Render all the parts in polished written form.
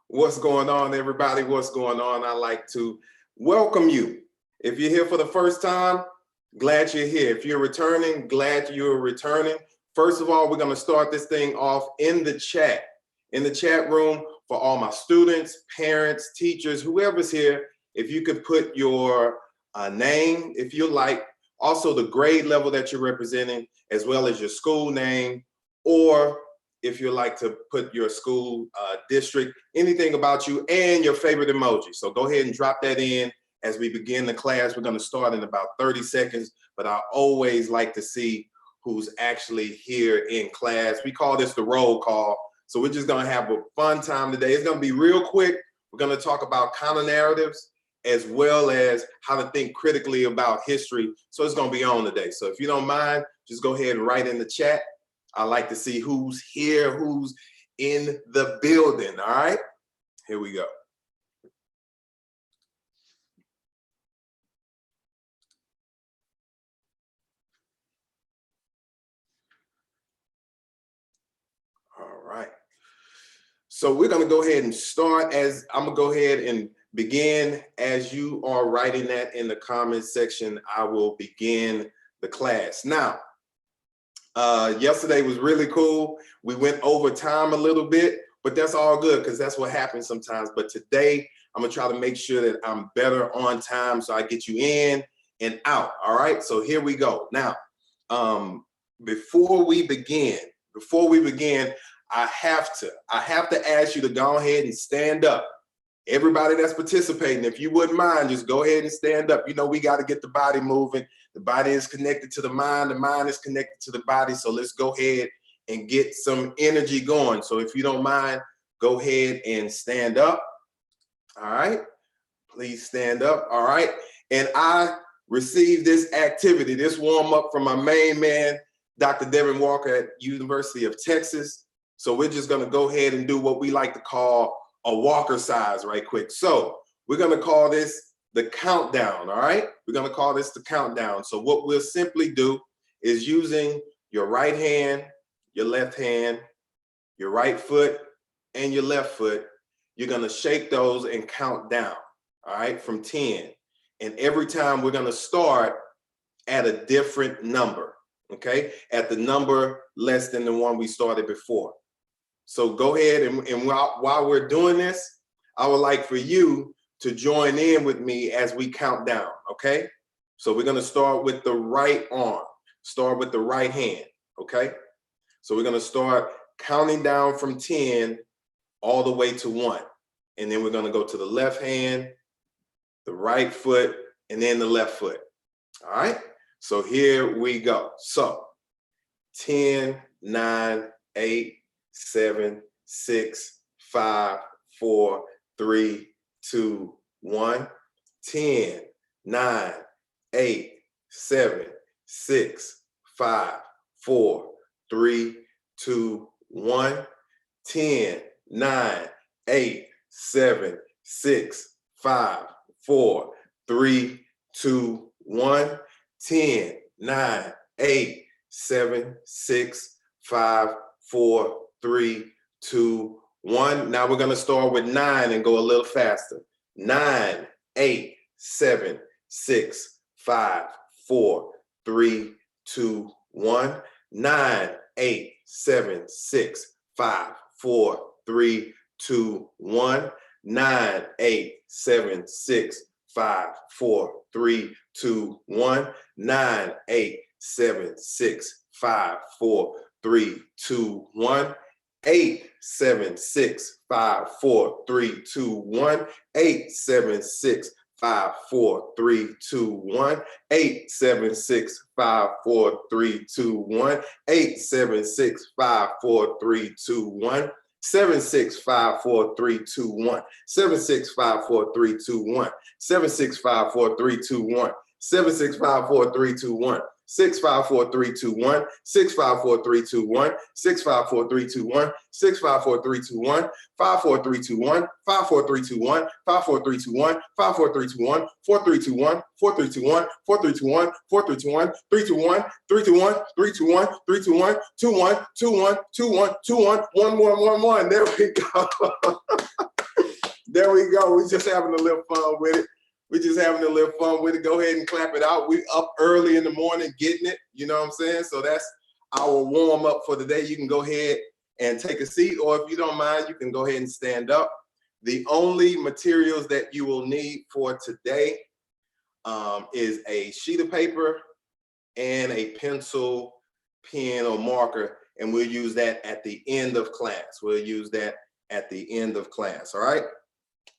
What's going on, everybody? What's going on? I'd like to welcome you. If you're here for the first time, glad you're here. If you're returning, glad you're returning. First of all, we're going to start this thing off in the chat room for all my students, parents, teachers, whoever's here. If you could put your name, if you like, also the grade level that you're representing, as well as your school name, or if you like to put your school district, anything about you, and your favorite emoji. So go ahead and drop that in as we begin the class. We're going to start in about 30 seconds, but I always like to see who's actually here in class. We call this the roll call. So we're just going to have a fun time today. It's going to be real quick. We're going to talk about counter narratives as well as how to think critically about history. So it's going to be on today. So if you don't mind, just go ahead and write in the chat. I like to see who's here, who's in the building. All right, here we go. All right. So we're going to go ahead and start. As I'm going to go ahead and begin. As you are writing that in the comments section, I will begin the class. Now, yesterday was really cool. We went over time a little bit, but that's all good because that's what happens sometimes. But today, I'm going to try to make sure that I'm better on time so I get you in and out. All right. So here we go. Now, before we begin, I have to ask you to go ahead and stand up. Everybody that's participating, if you wouldn't mind, just go ahead and stand up. You know, we got to get the body moving. The body is connected to the mind is connected to the body. So let's go ahead and get some energy going. So if you don't mind, go ahead and stand up. All right, please stand up. All right. And I received this activity, this warm up from my main man, Dr. Devin Walker at University of Texas. So we're just going to go ahead and do what we like to call a Walker size right quick. So we're going to call this the countdown. All right. We're going to call this the countdown. So what we'll simply do is using your right hand, your left hand, your right foot, and your left foot, you're going to shake those and count down. All right. From 10. And every time we're going to start at a different number. Okay. At the number less than the one we started before. So go ahead and while we're doing this, I would like for you to join in with me as we count down, okay? So we're gonna start with the right arm, start with the right hand, okay? So we're gonna start counting down from 10 all the way to 1. And then we're gonna go to the left hand, the right foot, and then the left foot, all right? So here we go. So 10, 9, 8, 7, 6, 5, 4, 3, 2, 1. 10, 9, 8, 7, 6, 5, 4, 3, 2, 1. 10, 9, 8, 7, 6, 5, 4, 3, 2, 1. 10, 9, 8, 7, 6, 5, 4, 3, 2, 1. Now we're going to start with 9 and go a little faster. 9, 8, 7, 6, 5, 4, 3, 2, 1. 9, 8, 7, 6, 5, 4, 3, 2, 1. 9, 8, 7, 6, 5, 4, 3, 2, 1. 9, 8, 7, 6, 5, 4, 3, 2, 1. 8, 7, 6, 5, 4, 3, 2, 1. 8, 7, 6, 5, 4, 3, 2, 1. 8, 7, 6, 5, 4, 3, 2, 1. 8, 7, 6, 5, 4, 3, 2, 1. 7, 6, 5, 4, 3, 2, 1. 7, 6, 5, 4, 3, 2, 1. 7, 6, 5, 4, 3, 2, 1. 7, 6, 5, 4, 3, 2, 1. 6, 5, 4, 3, 2, 1. 6, 5, 4, 3, 2, 1. 6, 5, 4, 3, 2, 1. 6, 5, 4, 3, 2, 1. 5, 4, 3, 2, 1. 5, 4, 3, 2, 1. 5, 4, 3, 2, 1. 5, 4, 3, 2, 1. 4, 3, 2, 1. 4, 3, 2, 1. 4, 3, 2, 1. 4, 3, 2, 1. 3, 2, 1. 3, 2, 1. 3, 2, 1. 3, 2, 1. 2, 1. 2, 1. 2, 1. 2, 1. 1, 1, 1, 1. There we go. There we go. We're just having a little fun with it. We're just having a little fun with it. Go ahead and clap it out. We up early in the morning getting it. You know what I'm saying? So that's our warm up for the day. You can go ahead and take a seat, or if you don't mind, you can go ahead and stand up. The only materials that you will need for today is a sheet of paper and a pencil, pen, or marker, and we'll use that at the end of class. We'll use that at the end of class, all right?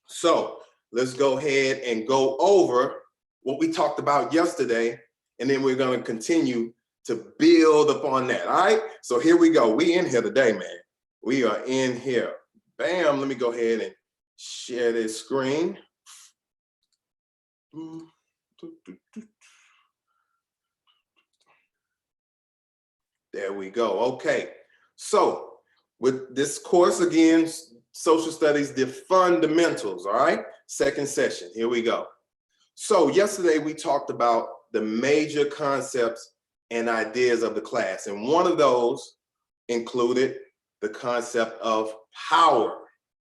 So let's go ahead and go over what we talked about yesterday, and then we're gonna continue to build upon that, all right? So here we go. We in here today, man. We are in here. Bam, let me go ahead and share this screen. There we go. Okay. So with this course, again, social studies, the fundamentals, all right? Second session, here we go. So yesterday we talked about the major concepts and ideas of the class. And one of those included the concept of power,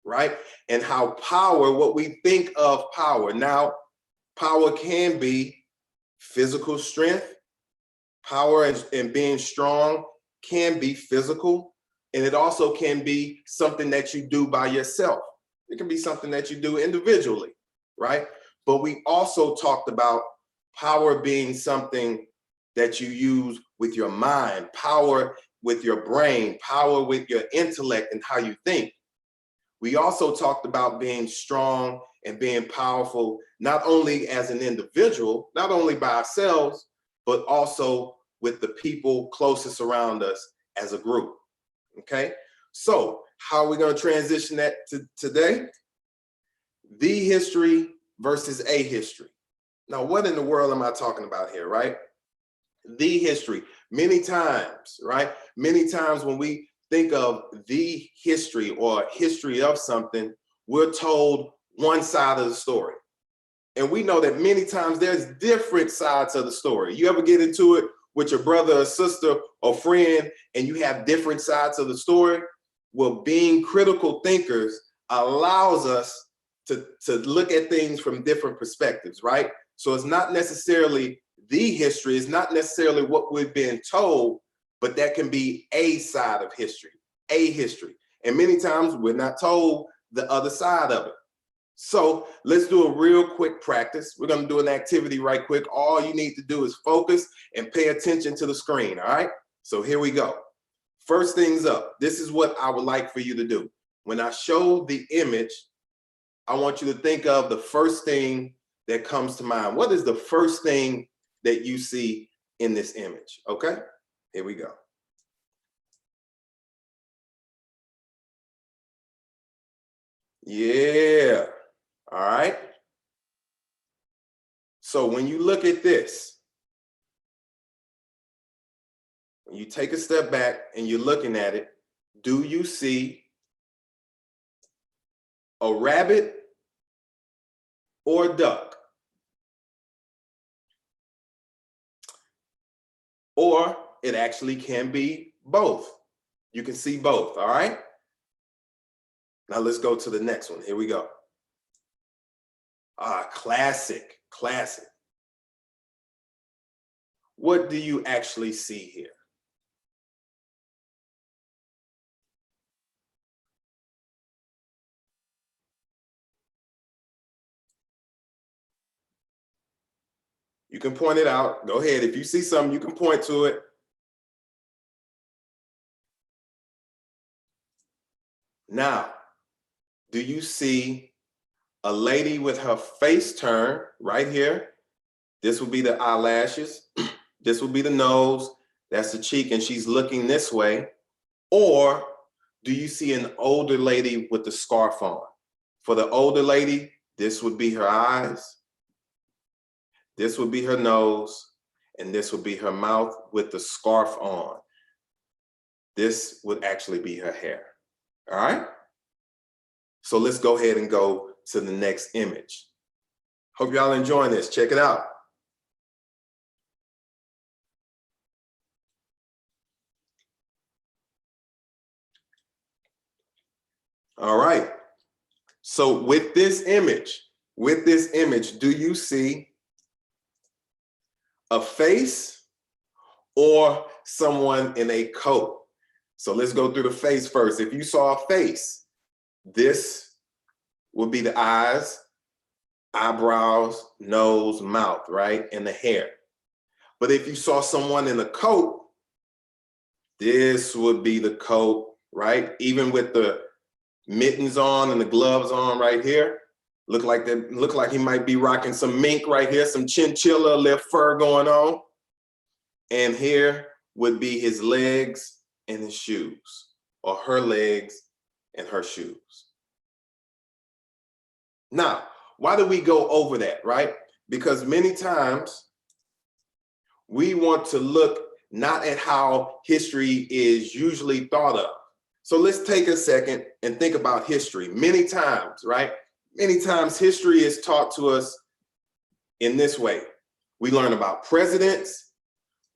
right? And how power, what we think of power. Now, power can be physical strength. Power and being strong can be physical, and it also can be something that you do by yourself. It can be something that you do individually, right? But we also talked about power being something that you use with your mind, power with your brain, power with your intellect and how you think. We also talked about being strong and being powerful, not only as an individual, not only by ourselves, but also with the people closest around us as a group, okay? So how are we gonna transition that to today? The history versus a history. Now, what in the world am I talking about here, right? The history, many times, right? Many times when we think of the history or history of something, we're told one side of the story. And we know that many times there's different sides of the story. You ever get into it with your brother or sister or friend and you have different sides of the story? Well, being critical thinkers allows us to look at things from different perspectives, right? So it's not necessarily the history, it's not necessarily what we've been told, but that can be a side of history, a history. And many times we're not told the other side of it. So let's do a real quick practice. We're gonna do an activity right quick. All you need to do is focus and pay attention to the screen, all right? So here we go. First things up, this is what I would like for you to do. When I show the image, I want you to think of the first thing that comes to mind. What is the first thing that you see in this image, okay? Here we go. Yeah. All right. So when you look at this, when you take a step back and you're looking at it, do you see a rabbit or a duck? Or it actually can be both. You can see both, all right? Now let's go to the next one. Here we go. Classic, classic. What do you actually see here? You can point it out. Go ahead. If you see something, you can point to it. Now, do you see a lady with her face turned right here? This would be the eyelashes. This would be the nose. That's the cheek, and she's looking this way. Or do you see an older lady with the scarf on? For the older lady, this would be her eyes. This would be her nose, and this would be her mouth with the scarf on. This would actually be her hair, all right? So let's go ahead and go to the next image. Hope y'all enjoying this, check it out. All right, so with this image, do you see a face or someone in a coat? So let's go through the face first. If you saw a face, this would be the eyes, eyebrows, nose, mouth, right? And the hair. But if you saw someone in a coat, this would be the coat, right? Even with the mittens on and the gloves on right here. Look like he might be rocking some mink right here, some chinchilla left fur going on. And here would be his legs and his shoes, or her legs and her shoes. Now, why do we go over that, right? Because many times we want to look not at how history is usually thought of. So let's take a second and think about history. Many times, right? Many times history is taught to us in this way. We learn about presidents,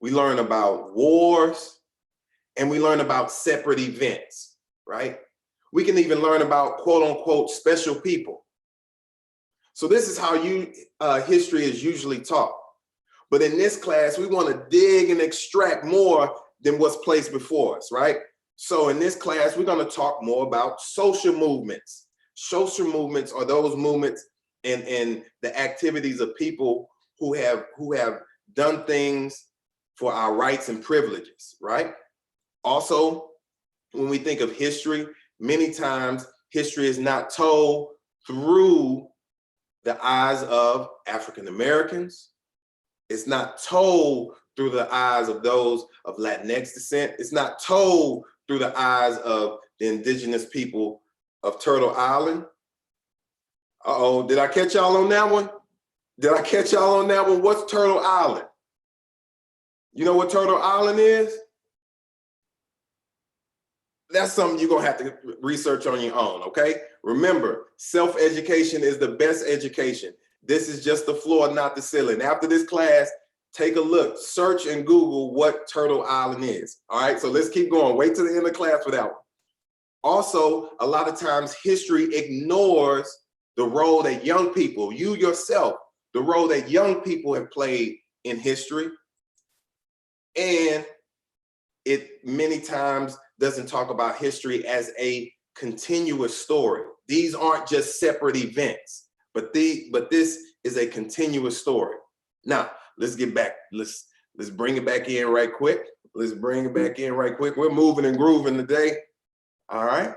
we learn about wars, and we learn about separate events, right? We can even learn about quote unquote special people. So this is how history is usually taught. But in this class, we want to dig and extract more than what's placed before us, right? So in this class, we're going to talk more about social movements. Social movements are those movements and the activities of people who have done things for our rights and privileges, right? Also, when we think of history, many times history is not told through the eyes of African Americans. It's not told through the eyes of those of Latinx descent. It's not told through the eyes of the indigenous people of Turtle Island. Uh-oh, did I catch y'all on that one? Did I catch y'all on that one? What's Turtle Island? You know what Turtle Island is? That's something you're gonna have to research on your own, okay? Remember, self-education is the best education. This is just the floor, not the ceiling. After this class, take a look, search and Google what Turtle Island is. All right, so let's keep going. Wait till the end of class for that one. Also, a lot of times history ignores the role that young people, you yourself, the role that young people have played in history. And it many times doesn't talk about history as a continuous story. These aren't just separate events, but this is a continuous story. Now, let's get back. Let's bring it back in right quick. Let's bring it back in right quick. We're moving and grooving today. All right.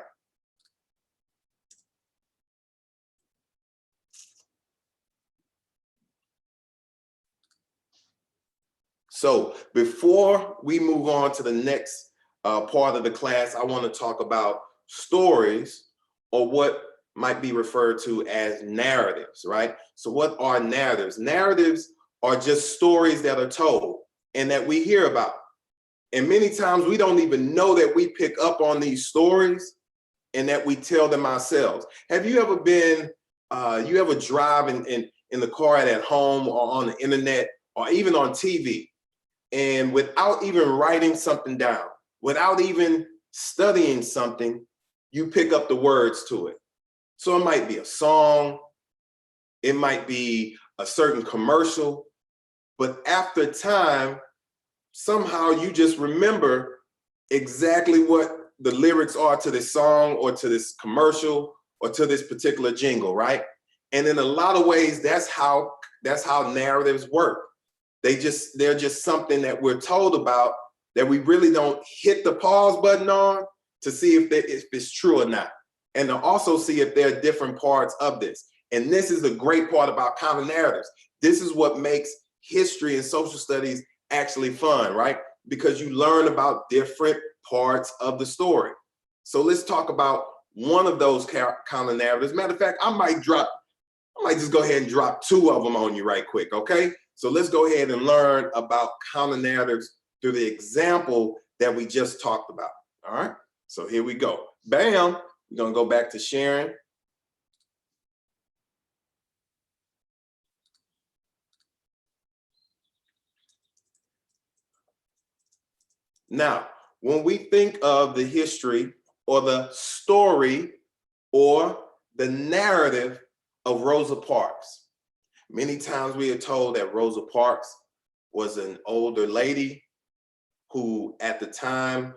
So before we move on to the next part of the class, I want to talk about stories, or what might be referred to as narratives, right? So what are narratives? Narratives are just stories that are told and that we hear about. And many times we don't even know that we pick up on these stories and that we tell them ourselves. Have you ever been, you ever drive in the car at home or on the internet or even on TV, and without even writing something down, without even studying something, you pick up the words to it? So it might be a song, it might be a certain commercial, but after time, somehow you just remember exactly what the lyrics are to this song or to this commercial or to this particular jingle, right? And in a lot of ways, that's how narratives work. They're just something that we're told about that we really don't hit the pause button on to see if it's true or not, and to also see if there are different parts of this. And this is the great part about counter narratives. This is what makes history and social studies actually fun, right? Because you learn about different parts of the story. So let's talk about one of those counter narratives. Matter of fact, I might just go ahead and drop two of them on you right quick, okay? So let's go ahead and learn about counter narratives through the example that we just talked about, all right? So here we go. Bam, we're gonna go back to sharing. Now, when we think of the history or the story or the narrative of Rosa Parks, many times we are told that Rosa Parks was an older lady who, at the time,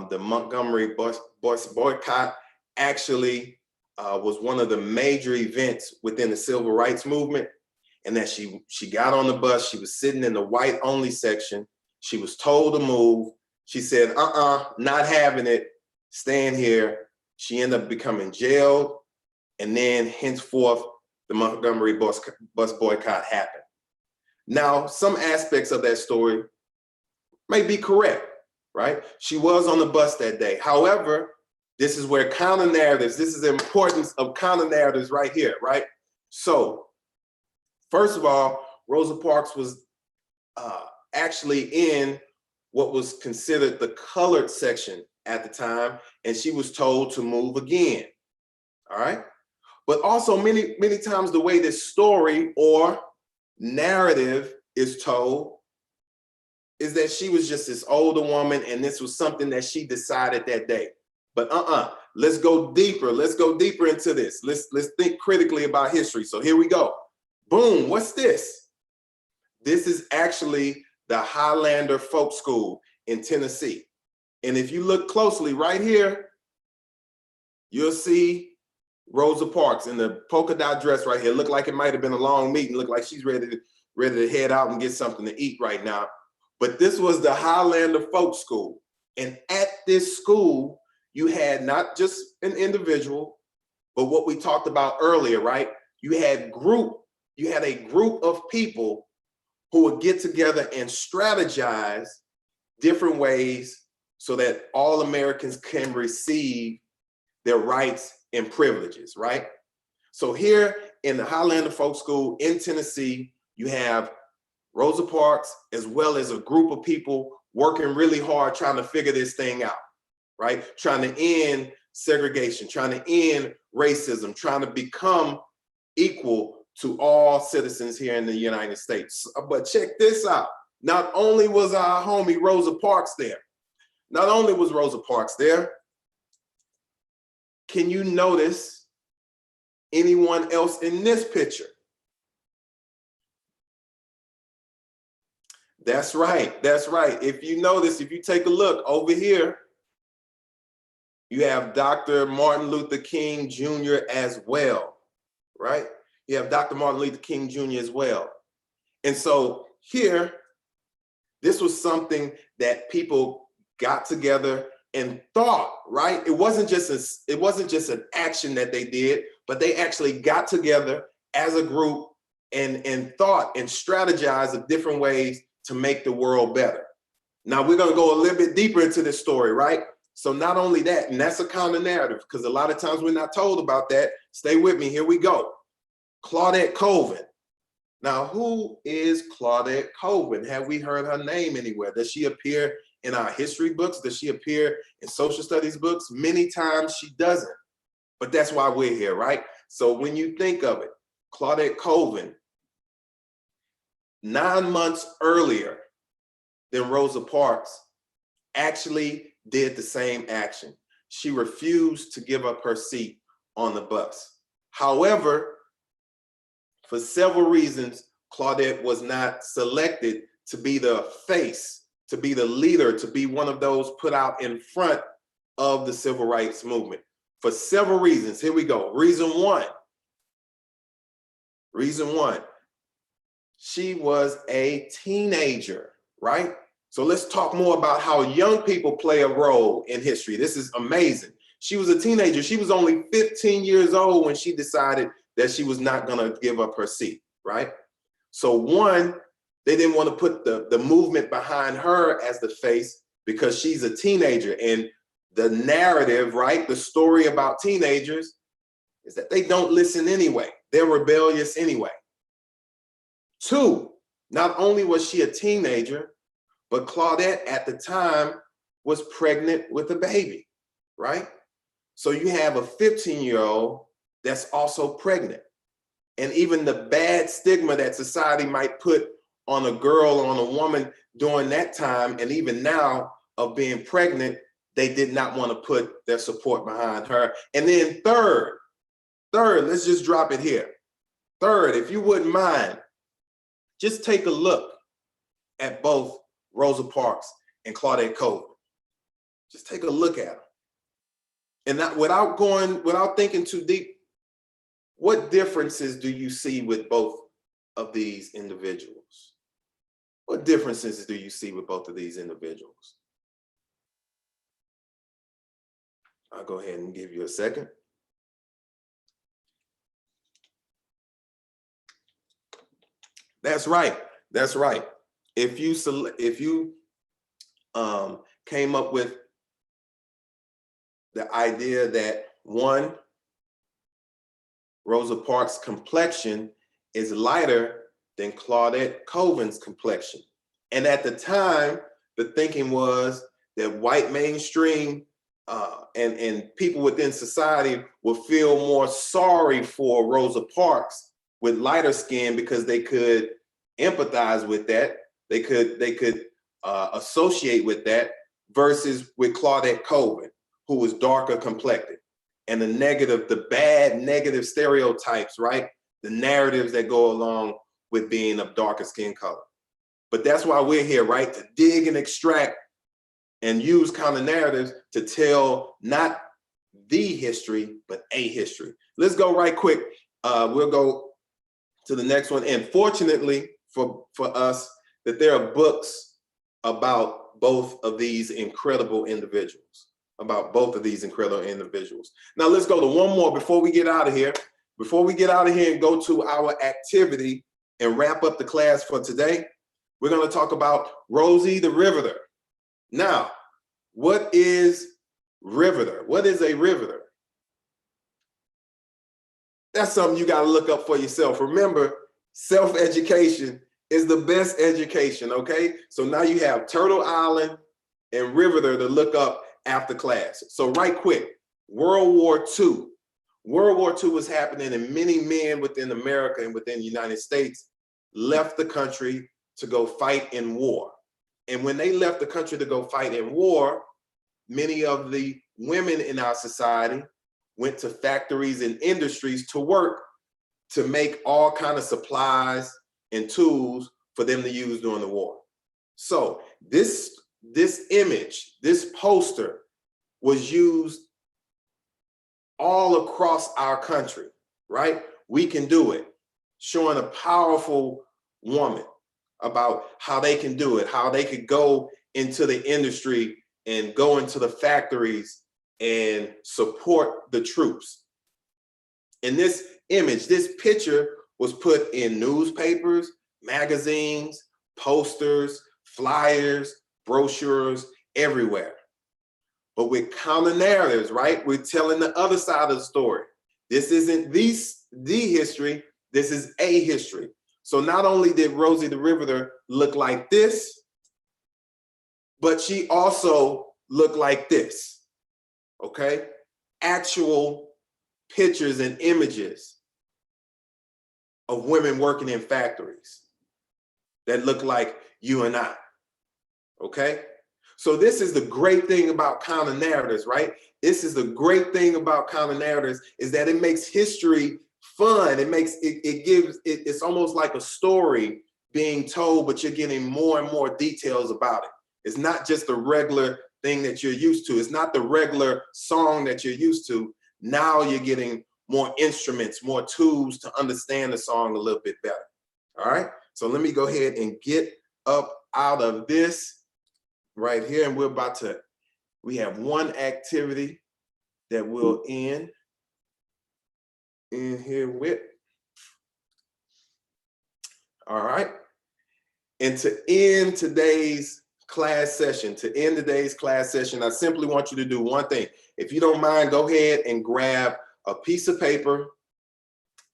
the Montgomery bus boycott actually was one of the major events within the civil rights movement. and that she got on the bus. She was sitting in the white only section. She was told to move. She said, not having it, staying here. She ended up becoming jailed, and then henceforth, the Montgomery bus boycott happened. Now, some aspects of that story may be correct, right? She was on the bus that day. However, this is where counter narratives, this is the importance of counter narratives right here, right? So, first of all, Rosa Parks was actually in what was considered the colored section at the time, and she was told to move again, all right? But also many times the way this story or narrative is told is that she was just this older woman and this was something that she decided that day. But let's go deeper. Let's go deeper into this. Let's think critically about history. So here we go. Boom, what's this? This is actually the Highlander Folk School in Tennessee. And if you look closely right here, you'll see Rosa Parks in the polka dot dress right here. Look like it might have been a long meeting. Look like she's ready to head out and get something to eat right now. But this was the Highlander Folk School. And at this school, you had not just an individual, but what we talked about earlier, right? You had a group of people who would get together and strategize different ways so that all Americans can receive their rights and privileges, right? So here in the Highlander Folk School in Tennessee, you have Rosa Parks as well as a group of people working really hard trying to figure this thing out, right? Trying to end segregation, trying to end racism, trying to become equal to all citizens here in the United States. But check this out. Not only was our homie Rosa Parks there, can you notice anyone else in this picture? That's right, that's right. If you notice, if you take a look over here, you have Dr. Martin Luther King Jr. as well, right? You have Dr. Martin Luther King Jr. as well. And so here, this was something that people got together and thought, right? It wasn't just an action that they did, but they actually got together as a group and thought and strategized of different ways to make the world better. Now we're gonna go a little bit deeper into this story, right? So not only that, and that's a counter narrative, because a lot of times we're not told about that. Stay with me, here we go. Claudette Colvin. Now, who is Claudette Colvin? Have we heard her name anywhere? Does she appear in our history books? Does she appear in social studies books? Many times she doesn't, but that's why we're here, right? So when you think of it, Claudette Colvin, 9 months earlier than Rosa Parks, actually did the same action. She refused to give up her seat on the bus. However, for several reasons, Claudette was not selected to be the face, to be the leader, to be one of those put out in front of the civil rights movement. For several reasons, here we go. Reason one, she was a teenager, right? So let's talk more about how young people play a role in history. This is amazing. She was a teenager. She was only 15 years old when she decided that she was not gonna give up her seat, right? So one, they didn't want to put the movement behind her as the face because she's a teenager, and the narrative, right, the story about teenagers is that they don't listen anyway. They're rebellious anyway. Two, not only was she a teenager, but Claudette at the time was pregnant with a baby, right? So you have a 15-year-old that's also pregnant. And even the bad stigma that society might put on a girl, on a woman during that time, and even now of being pregnant, they did not want to put their support behind her. And then third, let's just drop it here. Third, if you wouldn't mind, just take a look at both Rosa Parks and Claudette Colvin. Just take a look at them. And not, without thinking too deep, what differences do you see with both of these individuals? What differences do you see with both of these individuals? I'll go ahead and give you a second. That's right. That's right. If you came up with the idea that one, Rosa Parks' complexion is lighter than Claudette Colvin's complexion. And at the time, the thinking was that white mainstream and people within society would feel more sorry for Rosa Parks with lighter skin because they could empathize with that. They could associate with that versus with Claudette Colvin, who was darker complected. And the bad negative stereotypes, right? The narratives that go along with being of darker skin color. But that's why we're here, right? To dig and extract and use counter narratives to tell not the history, but a history. Let's go right quick. We'll go to the next one. And fortunately for us, that there are books about both of these incredible individuals. Now let's go to one more before we get out of here. Before we get out of here and go to our activity and wrap up the class for today, we're going to talk about Rosie the Riveter. Now, what is riveter? What is a riveter? That's something you got to look up for yourself. Remember, self-education is the best education, okay? So now you have Turtle Island and Riveter to look up after class. So right quick, World War II. World War II was happening and many men within America and within the United States left the country to go fight in war. And when they left the country to go fight in war, many of the women in our society went to factories and industries to work to make all kinds of supplies and tools for them to use during the war. So this image, this poster was used all across our country, right? We can do it, showing a powerful woman about how they can do it, how they could go into the industry and go into the factories and support the troops. And this image, this picture was put in newspapers, magazines, posters, flyers, brochures, everywhere. But with counter narratives, right? We're telling the other side of the story. This isn't the history, this is a history. So not only did Rosie the Riveter look like this, but she also looked like this, okay? Actual pictures and images of women working in factories that look like you and I, okay? So this is the great thing about counter narratives, right? This is the great thing about counter narratives is that it makes history fun. It's almost like a story being told, but you're getting more and more details about it. It's not just the regular thing that you're used to. It's not the regular song that you're used to. Now you're getting more instruments, more tools to understand the song a little bit better. All right. So let me go ahead and get up out of this right here. And we have one activity that we'll end in here with. All right. And to end today's class session, I simply want you to do one thing. If you don't mind, go ahead and grab a piece of paper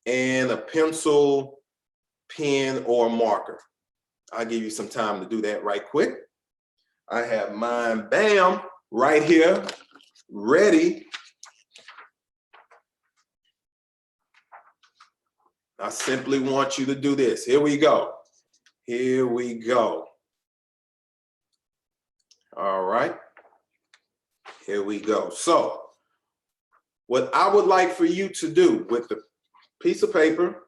and a pencil, pen, or marker. I'll give you some time to do that right quick. I have mine, bam, right here, ready. I simply want you to do this. Here we go. Here we go. All right. Here we go. So what I would like for you to do with the piece of paper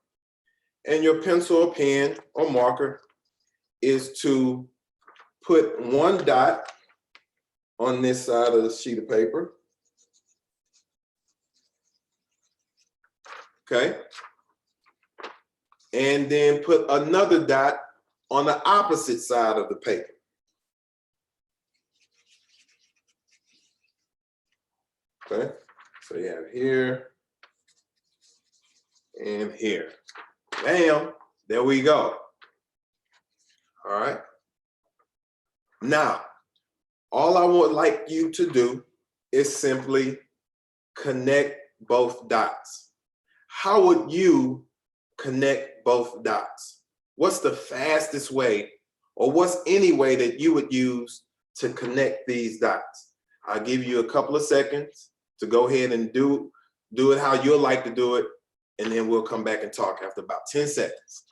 and your pencil or pen or marker is to put one dot on this side of the sheet of paper. Okay. and then put another dot on the opposite side of the paper. Okay, so you have here and here. Bam, there we go. All right. Now, all I would like you to do is simply connect both dots. How would you connect both dots? What's the fastest way, or what's any way that you would use to connect these dots? I'll give you a couple of seconds to go ahead and do it how you'll like to do it, and then we'll come back and talk after about 10 seconds.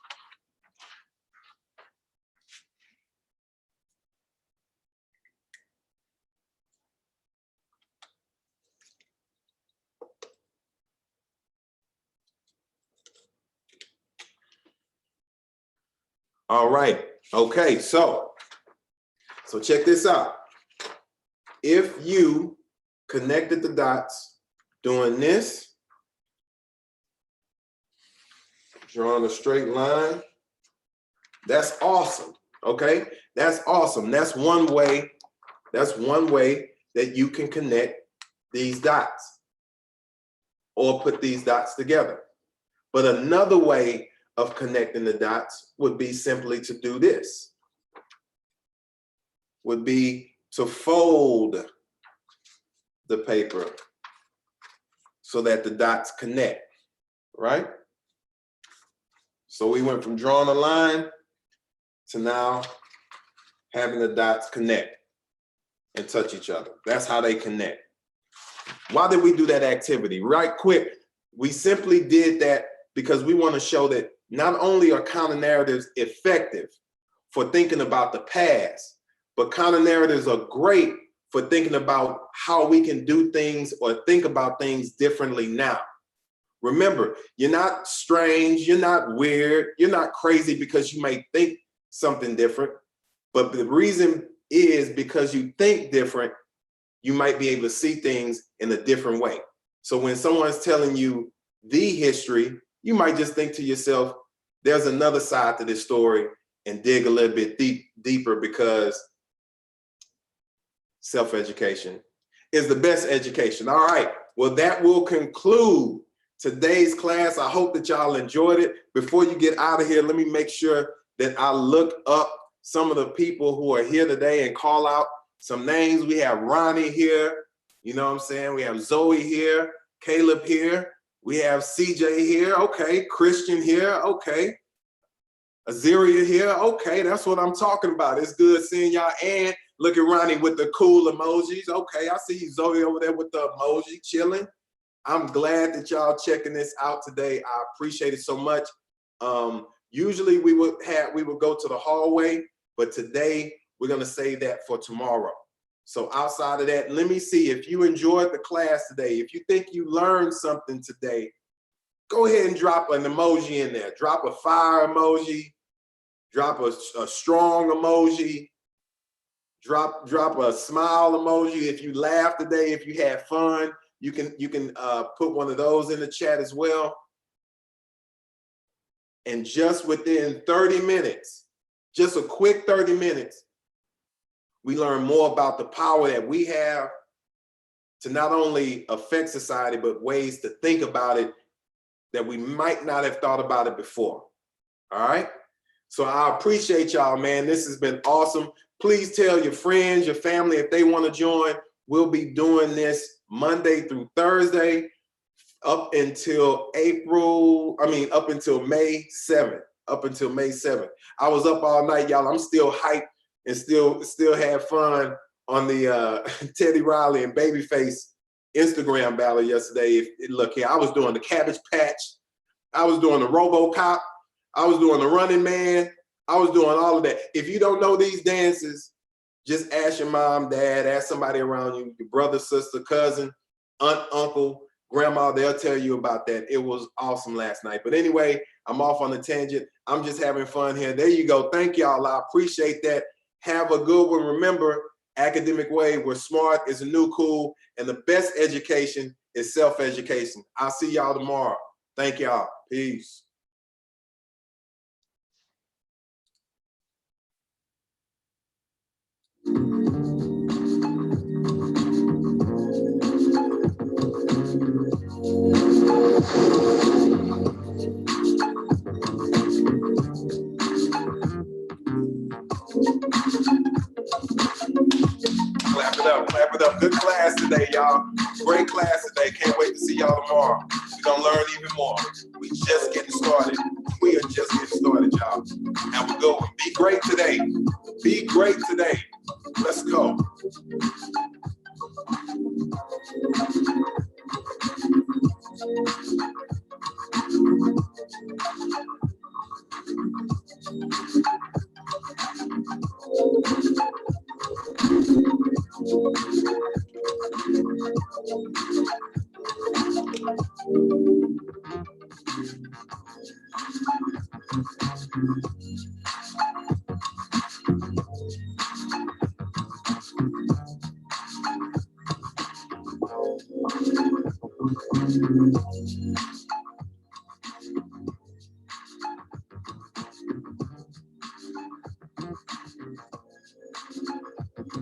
All right, okay, so check this out. If you connected the dots doing this, drawing a straight line, that's awesome, okay? That's awesome. That's one way that you can connect these dots or put these dots together. But another way of connecting the dots would be simply to do this, would be to fold the paper so that the dots connect, right? So we went from drawing a line to now having the dots connect and touch each other. That's how they connect. Why did we do that activity? Right quick, we simply did that because we want to show that not only are counter narratives effective for thinking about the past, but counter narratives are great for thinking about how we can do things or think about things differently now. Remember, you're not strange, you're not weird, you're not crazy because you may think something different, but the reason is because you think different, you might be able to see things in a different way. So when someone's telling you the history, you might just think to yourself, there's another side to this story, and dig a little bit deeper, because self-education is the best education. All right, well, that will conclude today's class. I hope that y'all enjoyed it. Before you get out of here, let me make sure that I look up some of the people who are here today and call out some names. We have Ronnie here, you know what I'm saying? We have Zoe here, Caleb here, we have CJ here, okay, Christian here, okay, Azaria here, okay, that's what I'm talking about. It's good seeing y'all. And look at Ronnie with the cool emojis. Okay, I see Zoe over there with the emoji chilling. I'm glad that y'all checking this out today. I appreciate it so much. Usually we would go to the hallway, but today we're gonna save that for tomorrow. So outside of that, let me see if you enjoyed the class today. If you think you learned something today, go ahead and drop an emoji in there. Drop a fire emoji, drop a strong emoji, drop a smile emoji. If you laughed today, if you had fun, you can put one of those in the chat as well. And just within 30 minutes, just a quick 30 minutes, we learn more about the power that we have to not only affect society, but ways to think about it that we might not have thought about it before. All right? So I appreciate y'all, man. This has been awesome. Please tell your friends, your family, if they want to join. We'll be doing this Monday through Thursday up until May 7th. Up until May 7th. I was up all night, y'all. I'm still hyped and still had fun on the Teddy Riley and Babyface Instagram battle yesterday. Look here, I was doing the Cabbage Patch. I was doing the RoboCop. I was doing the Running Man. I was doing all of that. If you don't know these dances, just ask your mom, dad, ask somebody around you, your brother, sister, cousin, aunt, uncle, grandma. They'll tell you about that. It was awesome last night. But anyway, I'm off on a tangent. I'm just having fun here. There you go. Thank y'all. I appreciate that. Have a good one. Remember, Academic Wave, where smart is the new cool, and the best education is self-education. I'll see y'all tomorrow. Thank y'all. Peace. it up. Good class today, y'all. Great class today. Can't wait to see y'all tomorrow. We're gonna learn even more. We just getting started. We are just getting started, y'all. Have a good one. Be great today. Be great today. Let's go.